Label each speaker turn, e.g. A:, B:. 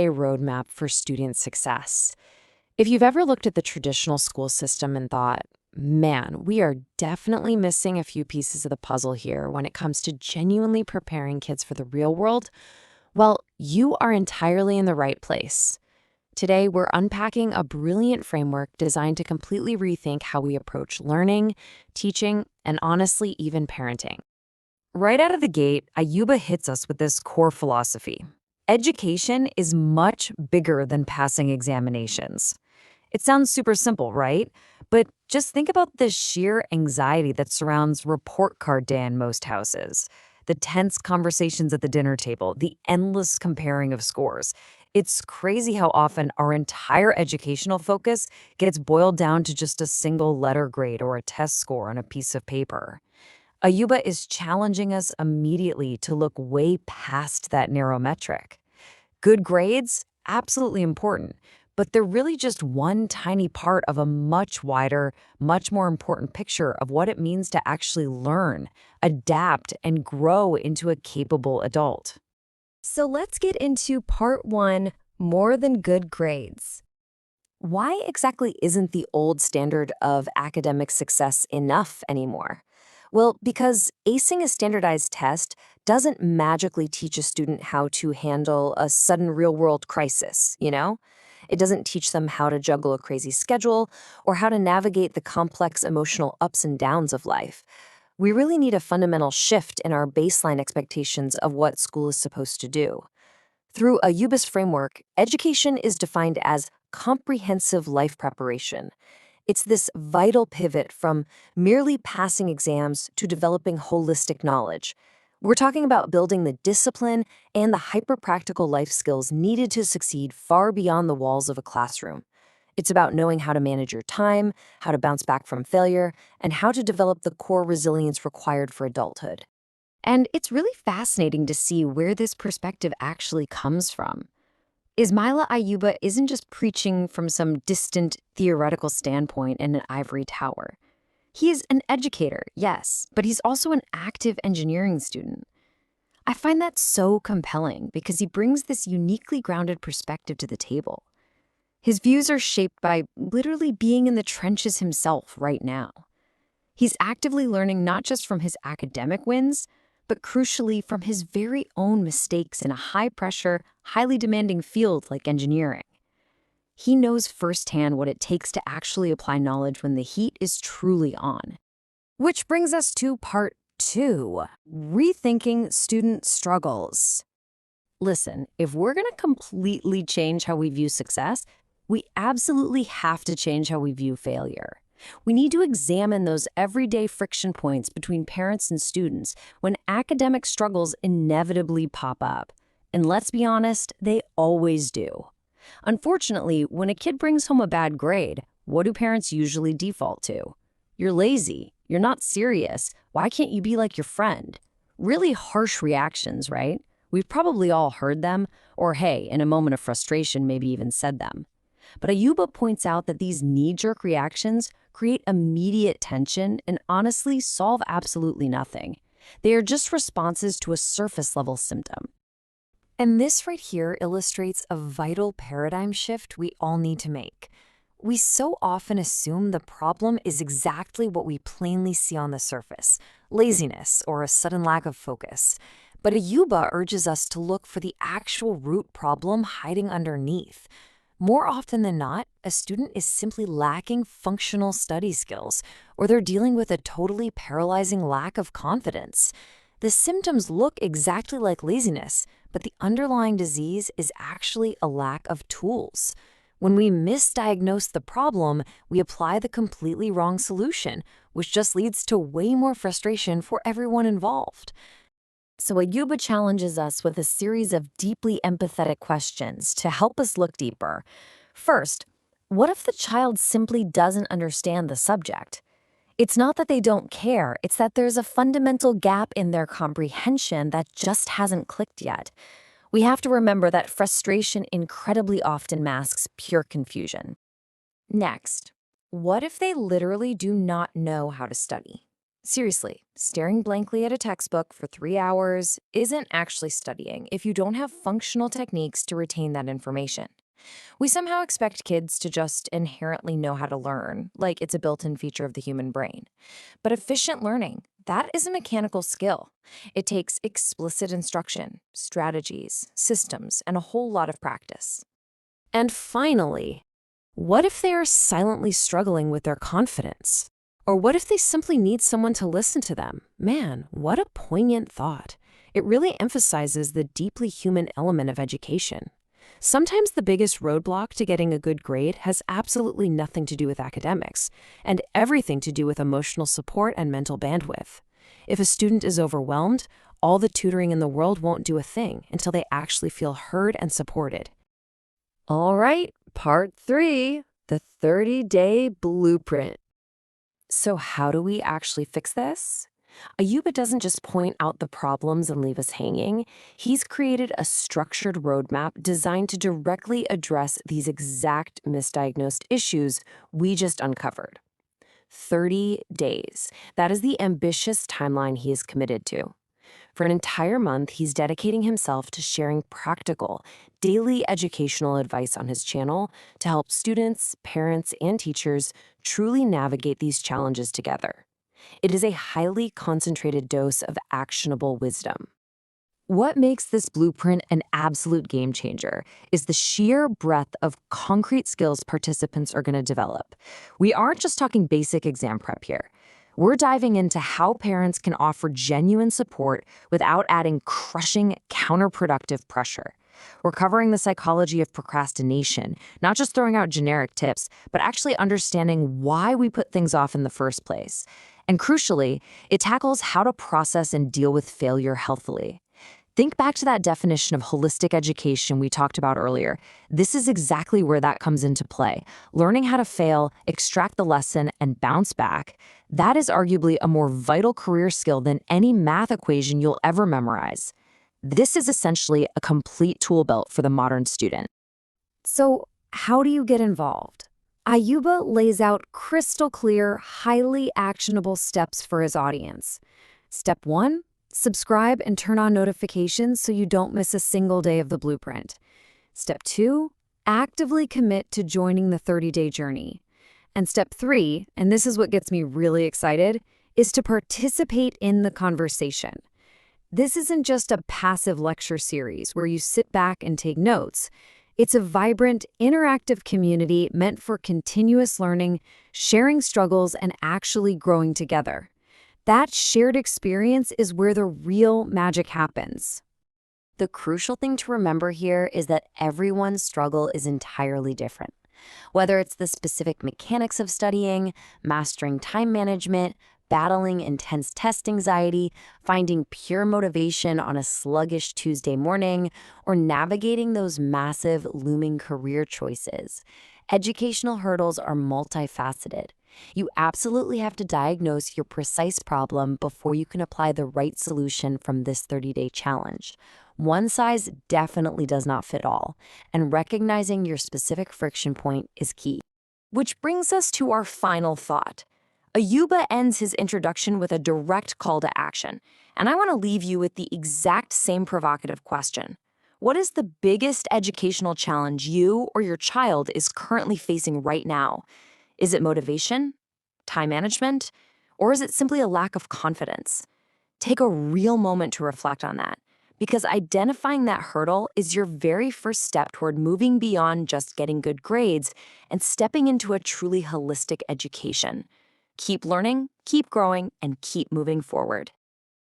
A: a roadmap for student success. If you've ever looked at the traditional school system and thought, man, we are definitely missing a few pieces of the puzzle here when it comes to genuinely preparing kids for the real world, well, you are entirely in the right place. Today, we're unpacking a brilliant framework designed to completely rethink how we approach learning, teaching, and honestly, even parenting. Right out of the gate, Ayuba hits us with this core philosophy. Education is much bigger than passing examinations. It sounds super simple, right? But just think about the sheer anxiety that surrounds report card day in most houses, the tense conversations at the dinner table, the endless comparing of scores. It's crazy how often our entire educational focus gets boiled down to just a single letter grade or a test score on a piece of paper. Ayuba is challenging us immediately to look way past that narrow metric. Good grades? Absolutely important, but they're really just one tiny part of a much wider, much more important picture of what it means to actually learn, adapt, and grow into a capable adult.
B: So let's get into part one, more than good grades.
A: Why exactly isn't the old standard of academic success enough anymore? Well, because acing a standardized test doesn't magically teach a student how to handle a sudden real-world crisis, you know? It doesn't teach them how to juggle a crazy schedule or how to navigate the complex emotional ups and downs of life. We really need a fundamental shift in our baseline expectations of what school is supposed to do. Through Ayuba's framework, education is defined as comprehensive life preparation. It's this vital pivot from merely passing exams to developing holistic knowledge. We're talking about building the discipline and the hyper-practical life skills needed to succeed far beyond the walls of a classroom. It's about knowing how to manage your time, how to bounce back from failure, and how to develop the core resilience required for adulthood. And it's really fascinating to see where this perspective actually comes from. Ismaila Ayuba isn't just preaching from some distant theoretical standpoint in an ivory tower. He is an educator, yes, but he's also an active engineering student. I find that so compelling because he brings this uniquely grounded perspective to the table. His views are shaped by literally being in the trenches himself right now. He's actively learning not just from his academic wins, but crucially from his very own mistakes in a high-pressure, highly demanding field like engineering. He knows firsthand what it takes to actually apply knowledge when the heat is truly on. Which brings us to part two, rethinking student struggles. Listen, if we're going to completely change how we view success, we absolutely have to change how we view failure. We need to examine those everyday friction points between parents and students when academic struggles inevitably pop up. And let's be honest, they always do. Unfortunately, when a kid brings home a bad grade, what do parents usually default to? You're lazy. You're not serious. Why can't you be like your friend? Really harsh reactions, right? We've probably all heard them, or hey, in a moment of frustration, maybe even said them. But Ayuba points out that these knee-jerk reactions create immediate tension and honestly solve absolutely nothing. They are just responses to a surface-level symptom. And this right here illustrates a vital paradigm shift we all need to make. We so often assume the problem is exactly what we plainly see on the surface, laziness or a sudden lack of focus. But Ayuba urges us to look for the actual root problem hiding underneath. More often than not, a student is simply lacking functional study skills, or they're dealing with a totally paralyzing lack of confidence. The symptoms look exactly like laziness, but the underlying disease is actually a lack of tools. When we misdiagnose the problem, we apply the completely wrong solution, which just leads to way more frustration for everyone involved. So Ayuba challenges us with a series of deeply empathetic questions to help us look deeper. First, what if the child simply doesn't understand the subject? It's not that they don't care, it's that there's a fundamental gap in their comprehension that just hasn't clicked yet. We have to remember that frustration incredibly often masks pure confusion. Next, what if they literally do not know how to study? Seriously, staring blankly at a textbook for 3 hours isn't actually studying if you don't have functional techniques to retain that information. We somehow expect kids to just inherently know how to learn, like it's a built in feature of the human brain. But efficient learning, that is a mechanical skill. It takes explicit instruction, strategies, systems, and a whole lot of practice.
B: And finally, what if they are silently struggling with their confidence? Or what if they simply need someone to listen to them? Man, what a poignant thought. It really emphasizes the deeply human element of education. Sometimes the biggest roadblock to getting a good grade has absolutely nothing to do with academics, and everything to do with emotional support and mental bandwidth. If a student is overwhelmed, all the tutoring in the world won't do a thing until they actually feel heard and supported. All right, part 3, the 30-day blueprint.
A: So, how do we actually fix this? Ayuba doesn't just point out the problems and leave us hanging. He's created a structured roadmap designed to directly address these exact misdiagnosed issues we just uncovered. 30 days. That is the ambitious timeline he is committed to. For an entire month, he's dedicating himself to sharing practical, daily educational advice on his channel to help students, parents, and teachers truly navigate these challenges together. It is a highly concentrated dose of actionable wisdom. What makes this blueprint an absolute game changer is the sheer breadth of concrete skills participants are going to develop. We aren't just talking basic exam prep here. We're diving into how parents can offer genuine support without adding crushing, counterproductive pressure. We're covering the psychology of procrastination, not just throwing out generic tips, but actually understanding why we put things off in the first place. And crucially, it tackles how to process and deal with failure healthily. Think back to that definition of holistic education we talked about earlier. This is exactly where that comes into play. Learning how to fail, extract the lesson, and bounce back. That is arguably a more vital career skill than any math equation you'll ever memorize. This is essentially a complete tool belt for the modern student.
B: So, how do you get involved? Ayuba lays out crystal clear, highly actionable steps for his audience. Step 1, subscribe and turn on notifications so you don't miss a single day of the blueprint. Step 2, actively commit to joining the 30-day journey. And step 3, and this is what gets me really excited, is to participate in the conversation. This isn't just a passive lecture series where you sit back and take notes. It's a vibrant, interactive community meant for continuous learning, sharing struggles, and actually growing together. That shared experience is where the real magic happens.
A: The crucial thing to remember here is that everyone's struggle is entirely different. Whether it's the specific mechanics of studying, mastering time management, battling intense test anxiety, finding pure motivation on a sluggish Tuesday morning, or navigating those massive looming career choices, educational hurdles are multifaceted. You absolutely have to diagnose your precise problem before you can apply the right solution from this 30-day challenge. One size definitely does not fit all, and recognizing your specific friction point is key. Which brings us to our final thought. Ayuba ends his introduction with a direct call to action, and I want to leave you with the exact same provocative question. What is the biggest educational challenge you or your child is currently facing right now? Is it motivation, time management, or is it simply a lack of confidence? Take a real moment to reflect on that, because identifying that hurdle is your very first step toward moving beyond just getting good grades and stepping into a truly holistic education. Keep learning, keep growing, and keep moving forward.